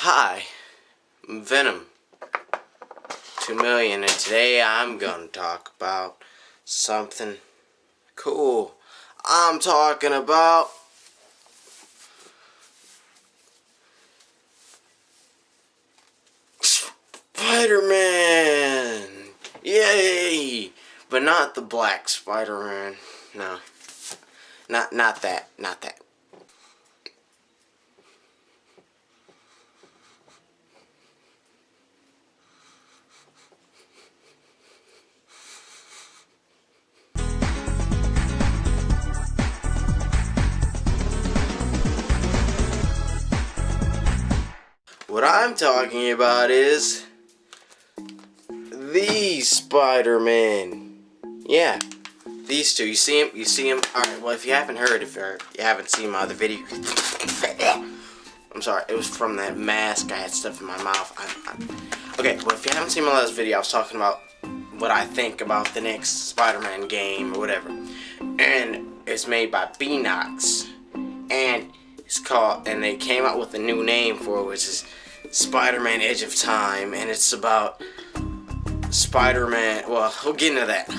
Hi, I'm Venom 2 million, and today I'm gonna talk about something cool. I'm talking about Spider-Man! Yay! But not the black Spider-Man. No. Not that. Not that. What I'm talking about is these Spider-Man. Yeah, these two. You see him? You see him? Alright, well, if you haven't heard, if you haven't seen my other video, I'm sorry, it was from that mask. I had stuff in my mouth. Okay, well, if you haven't seen my last video, I was talking about what I think about the next Spider-Man game or whatever. And it's made by Beenox. And it's called, and they came out with a new name for it, which is Spider-Man Edge of Time. And it's about Spider-Man, well, we'll get into that.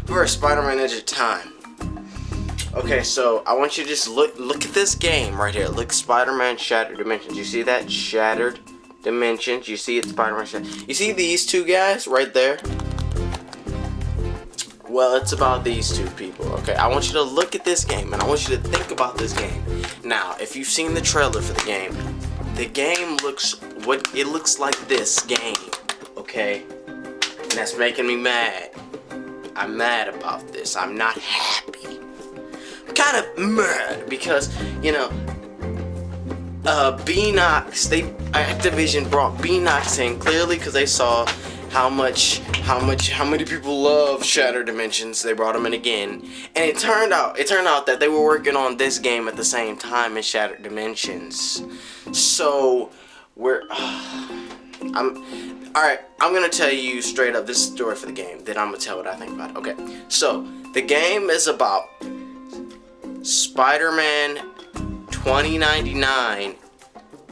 First, Spider-Man Edge of Time. Okay, so I want you to just look at this game right here. Look, Spider-Man Shattered Dimensions. You see that? Shattered Dimensions. You see it, Spider-Man Shattered. You see these two guys right there? Well, it's about these two people, okay? I want you to look at this game, and I want you to think about this game. Now, if you've seen the trailer for the game looks like this game, okay? And that's making me mad. I'm mad about this. I'm not happy. I'm kind of mad because, you know, Beenox, Activision brought Beenox in clearly because they saw how many people love Shattered Dimensions. They brought them in again, and it turned out that they were working on this game at the same time as Shattered Dimensions. So alright, I'm gonna tell you straight up this story for the game, then I'm gonna tell what I think about it. Okay, so the game is about Spider-Man 2099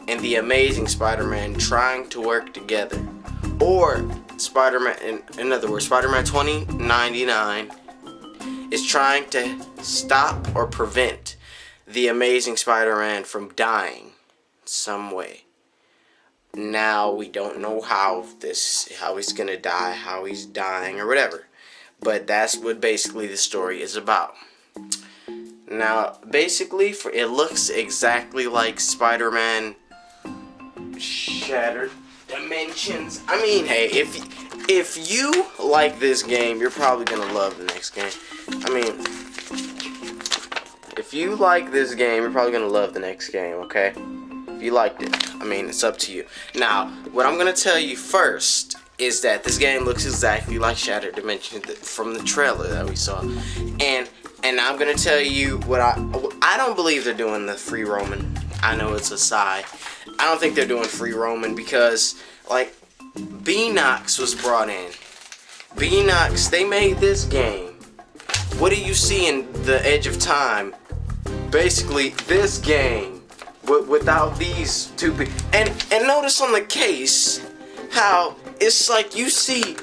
and the Amazing Spider-Man trying to work together. Or Spider-Man, in other words, Spider-Man 2099 is trying to stop or prevent the Amazing Spider-Man from dying some way. Now, we don't know how he's gonna die, how he's dying, or whatever. But that's what basically the story is about. Now, basically, it looks exactly like Spider-Man Shattered Dimensions. I mean, hey, if you like this game, you're probably gonna love the next game. I mean, if you like this game, you're probably gonna love the next game, okay? If you liked it, I mean, it's up to you. Now, what I'm gonna tell you first is that this game looks exactly like Shattered Dimensions from the trailer that we saw, and I'm gonna tell you what I don't believe they're doing the free roaming. I know it's a sigh. I don't think they're doing free roaming because, like, Beenox was brought in. Beenox, they made this game. What do you see in the Edge of Time? Basically, this game without these two people. And notice on the case how it's like you see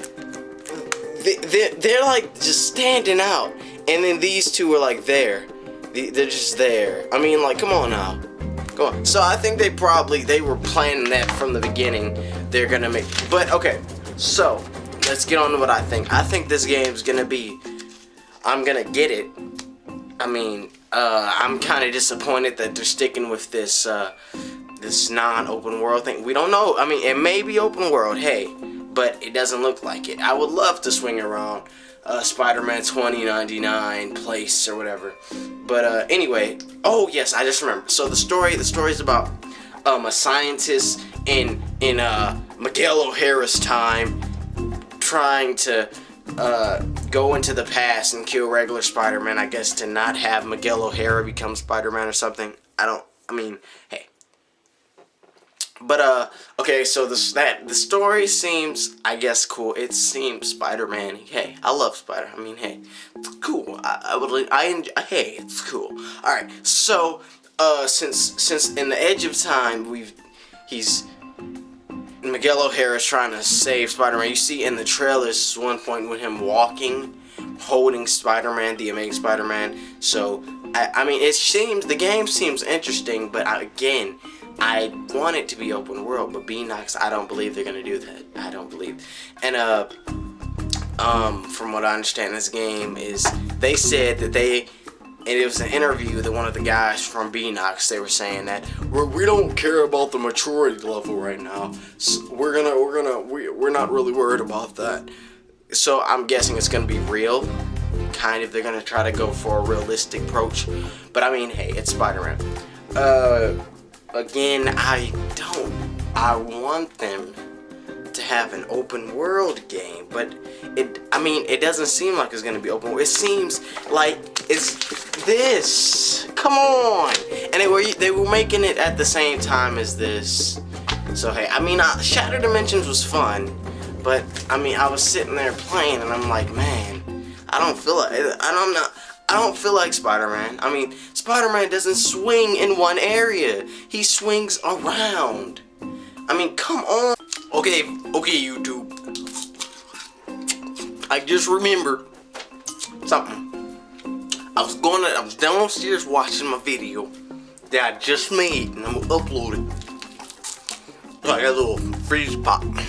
they're like just standing out, and then these two are like there. They're just there. I mean, like, come on now. Go on. So I think they were planning that from the beginning. They're gonna make, but okay. So let's get on to what I think. I think this game's gonna be, I'm gonna get it. I mean, I'm kind of disappointed that they're sticking with this this non-open world thing. We don't know. I mean, it may be open world, hey, but it doesn't look like it. I would love to swing around Spider-Man 2099 place or whatever. But anyway, oh yes, I just remembered. So the story is about a scientist in Miguel O'Hara's time trying to go into the past and kill regular Spider-Man, I guess, to not have Miguel O'Hara become Spider-Man or something. I mean, hey. But okay, so the story seems, I guess, cool. It seems Spider-Man. Hey, I love Spider. I mean, hey, it's cool. Hey, it's cool. All right, so since in the Edge of Time Miguel O'Hara's trying to save Spider-Man. You see in the trailers one point with him walking, holding Spider-Man, the Amazing Spider-Man. So, I mean, the game seems interesting, but again, I want it to be open world, but Beenox, I don't believe they're gonna do that. I don't believe. And from what I understand, this game is, they said that and it was an interview that one of the guys from Beenox, they were saying that we don't care about the maturity level right now. So we're not really worried about that. So I'm guessing it's gonna be real. Kind of, they're gonna try to go for a realistic approach. But I mean, hey, it's Spider-Man. Again, I want them to have an open world game, but it doesn't seem like it's gonna be open world. It seems like it's this. Come on, and they were making it at the same time as this. So hey, I mean, Shattered Dimensions was fun, but I mean, I was sitting there playing, and I'm like, man, I don't feel like Spider-Man. I mean, Spider-Man doesn't swing in one area. He swings around. I mean, come on. Okay, YouTube. I just remembered something. I was downstairs watching my video that I just made, and I'm gonna upload it. So I got a little freeze pop. Okay,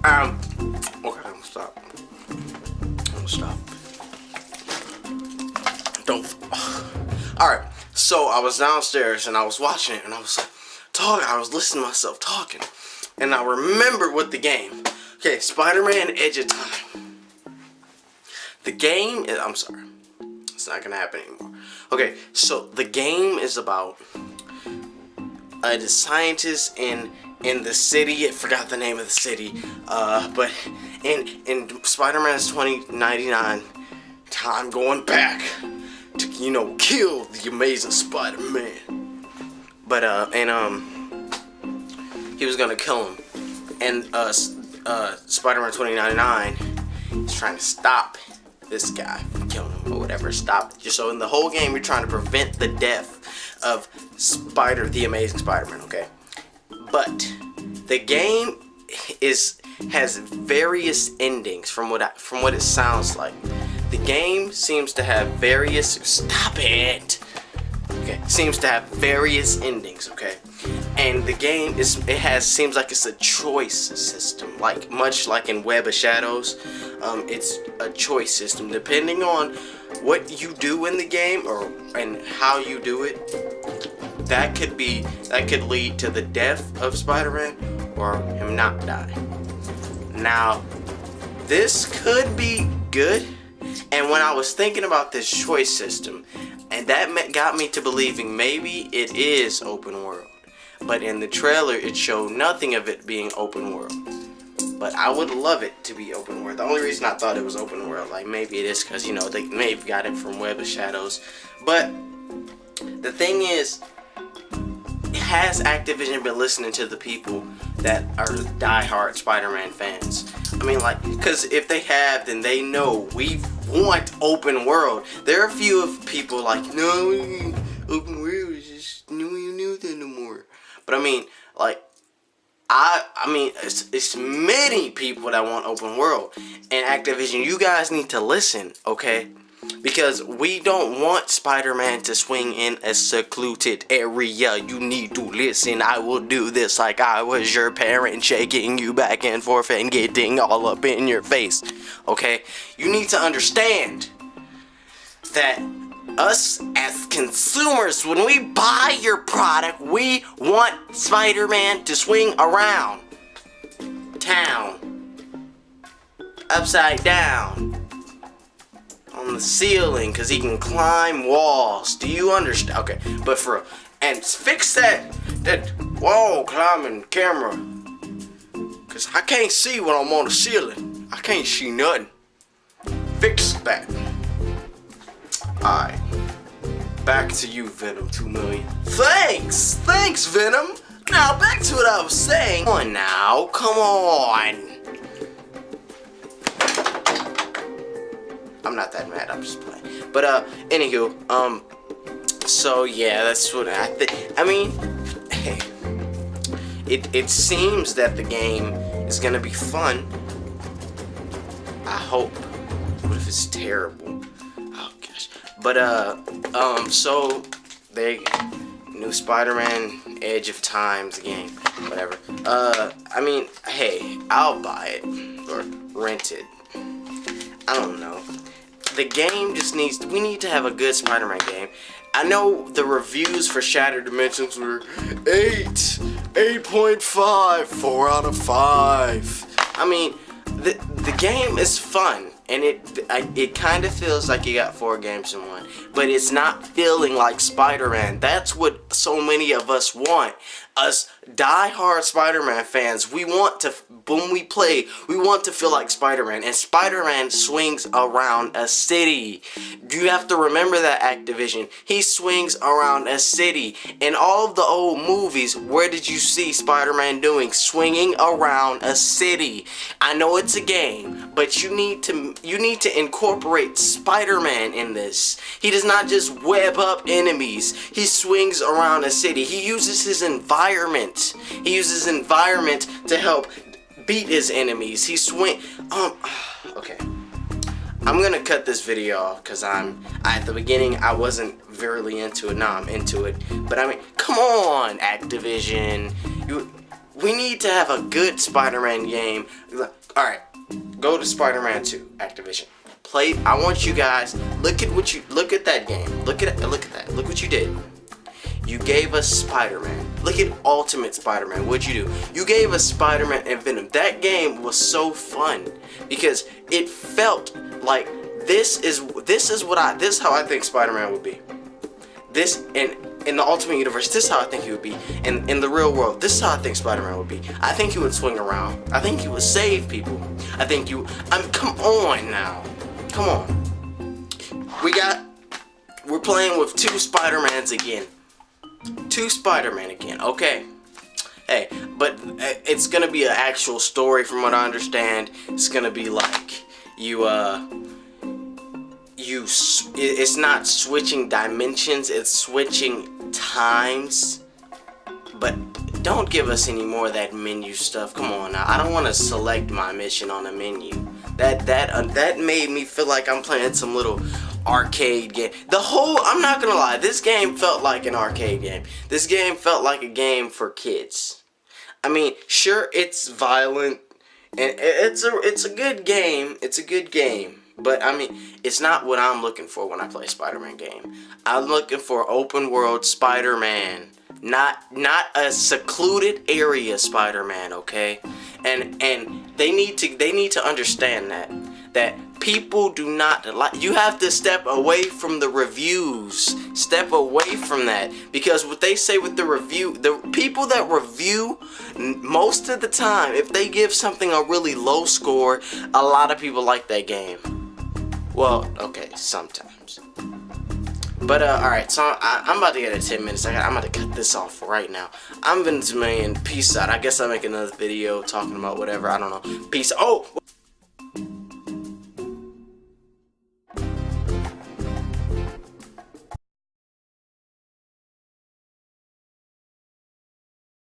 I'm gonna stop. Alright, so I was downstairs and I was watching it and I was like talking, I was listening to myself talking, and I remembered what the game. Okay, Spider-Man Edge of Time. The game is, I'm sorry, it's not gonna happen anymore. Okay, so the game is about the scientists in the city. I forgot the name of the city, but in Spider-Man's 2099 time, going back to, you know, kill the Amazing Spider-Man. But he was gonna kill him, and Spider-Man 2099 is trying to stop this guy from killing him or whatever. Stop it. So in the whole game, you're trying to prevent the death of the Amazing Spider-Man. Okay, but the game has various endings from what it sounds like. The game seems to have various. Stop it. Okay, seems to have various endings. Okay, and the game seems like it's a choice system, like much like in Web of Shadows. It's a choice system depending on what you do in the game and how you do it. That could lead to the death of Spider-Man or him not dying. Now, this could be good. And when I was thinking about this choice system, and that got me to believing maybe it is open world. But in the trailer, it showed nothing of it being open world. But I would love it to be open world. The only reason I thought it was open world, like maybe it is because, you know, they may have got it from Web of Shadows. But the thing is, has Activision been listening to the people that are diehard Spider-Man fans? I mean, like, because if they have, then they know we want open world. There are a few of people like, no, open world is just no that no more. But I mean, like, I mean, it's many people that want open world. And Activision, you guys need to listen, okay? Because we don't want Spider-Man to swing in a secluded area. You need to listen. I will do this like I was your parent, shaking you back and forth and getting all up in your face. Okay? You need to understand that us as consumers, when we buy your product, we want Spider-Man to swing around town, upside down, on the ceiling, because he can climb walls. Do you understand? Okay, but for real. And fix that wall climbing camera, because I can't see when I'm on the ceiling. I can't see nothing. Fix that. Alright. Back to you, Venom 2 million. Thanks, Venom. Now back to what I was saying. Come on now, come on. I'm not that mad, I'm just playing. But anywho, so yeah, that's what I think. I mean, hey, it seems that the game is gonna be fun. I hope. What if it's terrible? Oh gosh. But so they new Spider-Man Edge of Times game, whatever. I mean, hey, I'll buy it or rent it. I don't know. The game just needs. We need to have a good Spider-Man game. I know the reviews for Shattered Dimensions were 8.5, 4 out of 5. I mean, the game is fun, and it kind of feels like you got 4 games in one, but it's not feeling like Spider-Man. That's what so many of us want. Us die-hard Spider-Man fans, we want to, when we play, we want to feel like Spider-Man, and Spider-Man swings around a city. You have to remember that, Activision. He swings around a city. In all of the old movies, where did you see Spider-Man doing? Swinging around a city. I know it's a game, but you need to incorporate Spider-Man in this. He does not just web up enemies. He swings around a city. He uses his environment. He uses environment to help beat his enemies. He okay. I'm gonna cut this video off because at the beginning I wasn't very into it. Now I'm into it. But I mean, come on, Activision. We need to have a good Spider-Man game. Alright, go to Spider-Man 2, Activision. I want you guys, look at that game. Look at that. Look what you did. You gave us Spider-Man. Look at Ultimate Spider-Man. What'd you do? You gave us Spider-Man and Venom. That game was so fun because it felt like this is how I think Spider-Man would be. This in the Ultimate Universe, this is how I think he would be. And in the real world, this is how I think Spider-Man would be. I think he would swing around. I think he would save people. Come on now. Come on. We're playing with 2 Spider-Mans again. 2 Spider-Man again, okay. Hey, but it's gonna be an actual story from what I understand. It's gonna be like it's not switching dimensions, it's switching times. But don't give us any more of that menu stuff. Come on now. I don't want to select my mission on a menu. That made me feel like I'm playing some little arcade game. I'm not gonna lie, this game felt like an arcade game. This game felt like a game for kids. I mean, sure, it's violent and it's a good game. It's a good game. But I mean, it's not what I'm looking for when I play a Spider-Man game. I'm looking for open world Spider-Man. Not a secluded area Spider-Man, okay? And they need to understand that people do not like. You have to step away from the reviews. Step away from that, because what they say with the people that review, most of the time, if they give something a really low score, a lot of people like that game. Well, okay, sometimes. But alright, so I'm about to get at 10 minutes. I'm about to cut this off right now. I'm Vince Man. Peace out. I guess I'll make another video talking about whatever. I don't know. Peace. Oh!